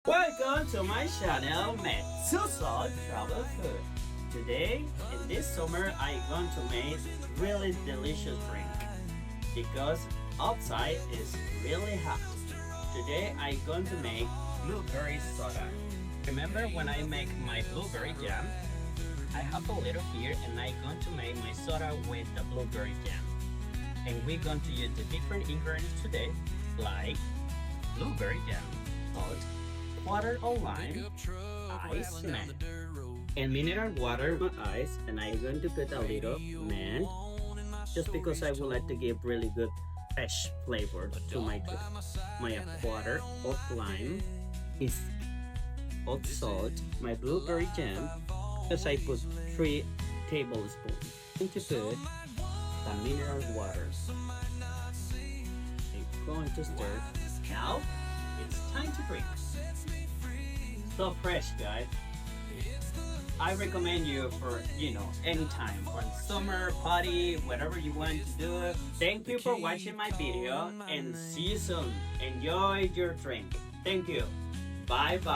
Welcome to my channel, Mixology Travel Food. Today, in this summer, I'm going to make really delicious drink because outside is really hot. Today, I'm going to make blueberry soda. Remember when I make my blueberry jam? I have a little here and I'm going to make my soda with the blueberry jam. And we're going to use the different ingredients today, like blueberry jam, salt, water or lime, ice mint, and mineral water with ice. And I'm going to put a little mint just because I would like to give really good fresh flavor to my drink. My quarter of lime is of salt, my blueberry jam, because I put 3 tablespoons. I'm going to put the mineral water. I'm going to stir. Now it's time to drink. So fresh, guys. I recommend you for anytime, for summer party, whatever you want to do. Thank you for watching my video and see you soon. Enjoy your drink. Thank you. Bye bye.